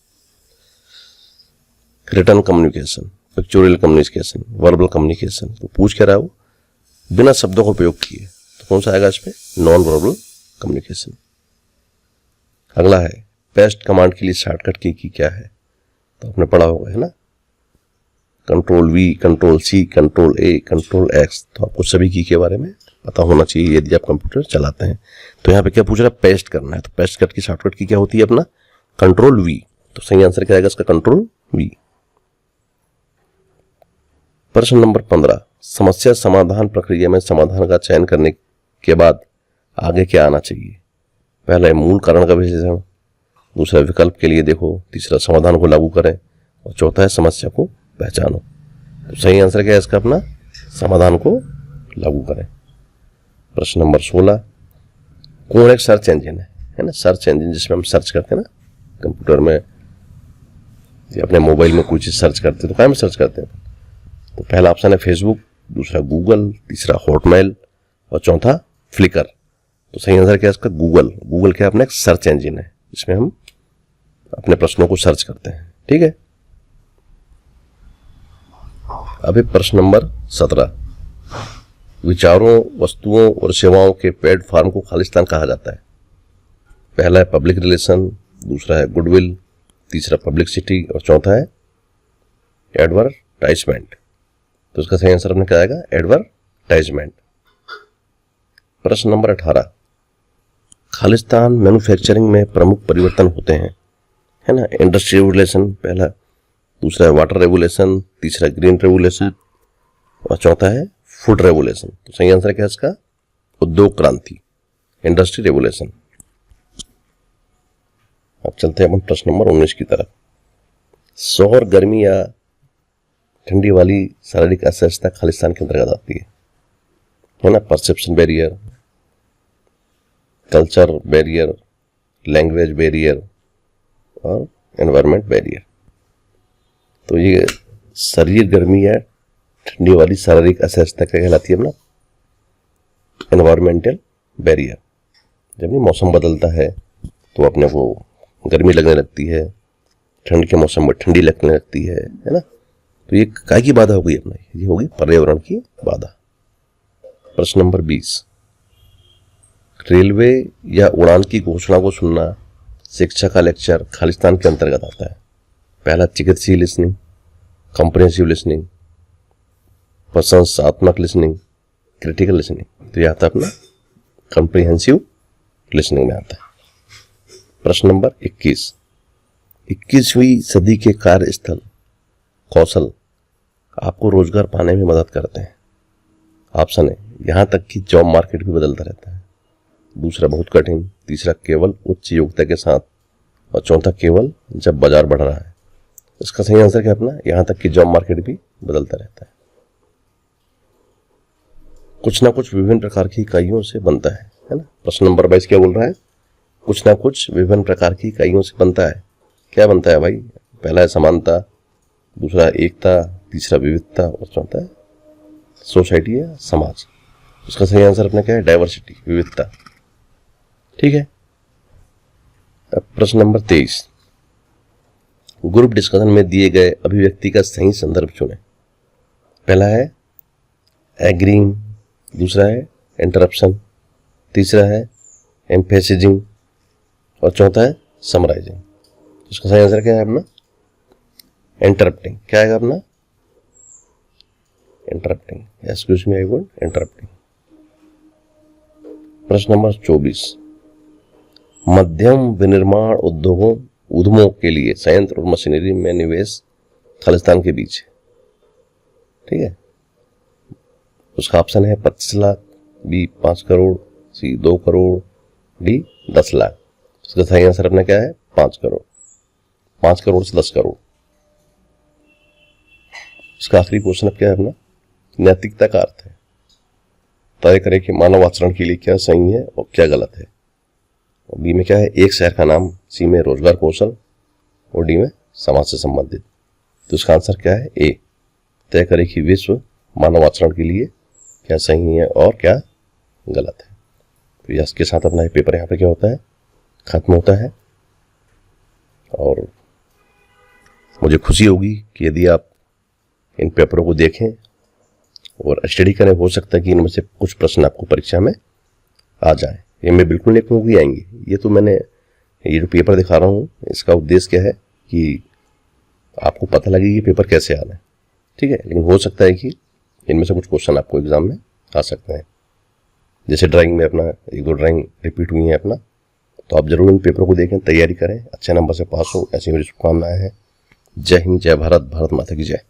return communication, pictorial communication, verbal communication. तो पूछ क्या रहा है वो, बिना शब्दों का उपयोग किए, तो कौन सा आएगा इसमें, नॉन वर्बल कम्युनिकेशन। अगला है, पेस्ट कमांड के लिए शॉर्टकट की क्या है। तो आपने पढ़ा होगा, है ना, Ctrl+V, Ctrl+C, Ctrl+A, Ctrl+X। तो आपको सभी की के बारे में पता होना चाहिए यदि आप कंप्यूटर चलाते हैं। तो यहाँ पे क्या पूछ रहा है, पेस्ट करना है, तो पेस्ट कट की शॉर्टकट की क्या होती है अपना, Ctrl+V। तो सही आंसर क्या आएगा इसका, Ctrl+V। प्रश्न नंबर 15, समस्या समाधान प्रक्रिया में समाधान का चयन करने के बाद आगे क्या आना चाहिए। पहला है मूल कारण का विश्लेषण, दूसरा विकल्प के लिए देखो, तीसरा समाधान को लागू करें, और चौथा है समस्या को पहचानो। तो सही आंसर क्या है इसका अपना, समाधान को लागू करें। प्रश्न नंबर 16, कौन एक सर्च इंजन है ना, सर्च इंजन जिसमें हम सर्च करते हैं ना कंप्यूटर में, या अपने मोबाइल में कोई चीज सर्च करते हैं तो क्या में सर्च करते हैं। तो पहला ऑप्शन है फेसबुक, दूसरा गूगल, तीसरा हॉटमेल, और चौथा फ्लिकर। तो सही आंसर क्या है इसका, गूगल। गूगल क्या अपना एक सर्च इंजन है जिसमें हम अपने प्रश्नों को सर्च करते हैं। ठीक है, अभी प्रश्न नंबर 17, विचारों, वस्तुओं और सेवाओं के प्लेटफॉर्म को खालिस्तान कहा जाता है। पहला है पब्लिक रिलेशन, दूसरा है गुडविल, तीसरा पब्लिसिटी और चौथा है एडवर्टाइजमेंट। तो इसका सही आंसर अपने क्या आएगा? एडवर्टाइजमेंट। प्रश्न नंबर 18, खालिस्तान मैन्युफैक्चरिंग में प्रमुख परिवर्तन होते हैं, है ना। इंडस्ट्री रेगुलेशन पहला, दूसरा है वाटर रेगुलेशन, तीसरा ग्रीन रेगुलेशन और चौथा है फूड रेगुलेशन। तो सही आंसर क्या है इसका? उद्योग क्रांति, इंडस्ट्री रेगुलेशन। अब चलते हैं अपन प्रश्न नंबर 19 की तरफ। सौर, गर्मी या ठंडी वाली शारीरिक असहजता खालिस्तान के अंतर्गत आती है ना। Perception barrier, culture barrier, language barrier और एनवायरनमेंट बैरियर। तो ये शरीर गर्मी या ठंडी वाली शारीरिक असहजता क्या कहलाती है अपना? Environmental barrier. जब ये मौसम बदलता है तो अपने को गर्मी लगने लगती है, ठंड के मौसम में ठंडी लगने लगती है ना। तो ये काय की बाधा हो गई अपना? ये होगी पर्यावरण की बाधा। प्रश्न नंबर 20, रेलवे या उड़ान की घोषणा को सुनना शिक्षा का लेक्चर खालिस्तान के अंतर्गत आता है। पहला चिकित्सीय लिसनिंग, कॉम्प्रिहेंसिव लिसनिंग, प्रशंसात्मक लिसनिंग, क्रिटिकल लिसनिंग। तो यह आता है अपना कॉम्प्रिहेंसिव लिसनिंग में आता है। प्रश्न नंबर 21, 21वीं सदी के कार्यस्थल कौशल आपको रोजगार पाने में मदद करते हैं। ऑप्शन है, यहां तक कि जॉब मार्केट भी बदलता रहता है, दूसरा बहुत कठिन, तीसरा केवल उच्च योग्यता के साथ और चौथा केवल जब बाजार बढ़ रहा है। इसका सही आंसर क्या अपना? यहां तक कि जॉब मार्केट भी बदलता रहता है। कुछ ना कुछ विभिन्न प्रकार की इकाइयों से बनता है ना। प्रश्न नंबर 22 क्या बोल रहा है? कुछ ना कुछ विभिन्न प्रकार की इकाइयों से बनता है। क्या बनता है भाई? पहला है समानता, दूसरा एकता, तीसरा विविधता और चौथा है सोसाइटी या समाज। उसका सही आंसर अपना क्या है? डाइवर्सिटी, विविधता। ठीक है, अब प्रश्न नंबर 23, ग्रुप डिस्कशन में दिए गए अभिव्यक्ति का सही संदर्भ चुनें। पहला है एग्रीइंग, दूसरा है इंटरप्शन, तीसरा है एम्फेसिजिंग और चौथा है समराइजिंग। इसका सही आंसर क्या है अपना? इंटरप्टिंग। क्या आएगा अपना? Interrupting. Excuse me, I want interrupting. प्रश्न नंबर 24, मध्यम विनिर्माण उद्यमों के लिए संयंत्र और मशीनरी में निवेश खालिस्तान के बीच है। ठीक है, उसका ऑप्शन है 25 लाख, बी 5 करोड़, सी 2 करोड़, डी 10 लाख। इसका सही आंसर अपना क्या है? 5 करोड़। 5 करोड़ से 10 करोड़। इसका आखिरी क्वेश्चन अब क्या है अपना? नैतिकता का अर्थ है, तय करें कि मानव आचरण के लिए क्या सही है और क्या गलत है। बी में क्या है? एक शहर का नाम, सी में रोजगार कौशल और डी में समाज से संबंधित। तो इसका आंसर क्या है? ए, तय करें कि विश्व मानव आचरण के लिए क्या सही है और क्या गलत है। तो इसके साथ अपना ये पेपर यहाँ पे क्या होता है? खत्म होता है। और मुझे खुशी होगी कि यदि आप इन पेपरों को देखें और स्टडी करें। हो सकता है कि इनमें से कुछ प्रश्न आपको परीक्षा में आ जाए। ये मैं बिल्कुल नहीं कहूँगी आएंगे, ये तो मैंने ये जो पेपर दिखा रहा हूँ इसका उद्देश्य क्या है कि आपको पता लगे कि पेपर कैसे आना है। ठीक है, लेकिन हो सकता है कि इनमें से कुछ क्वेश्चन आपको एग्जाम में आ सकते हैं। जैसे ड्राइंग में अपना 1-2 ड्राइंग रिपीट हुई है अपना, तो आप जरूर इन पेपरों को देखें, तैयारी करें, अच्छे नंबर से पास हो, ऐसी मेरी शुभकामनाएं हैं। जय हिंद, जय भारत, भारत माता की जय।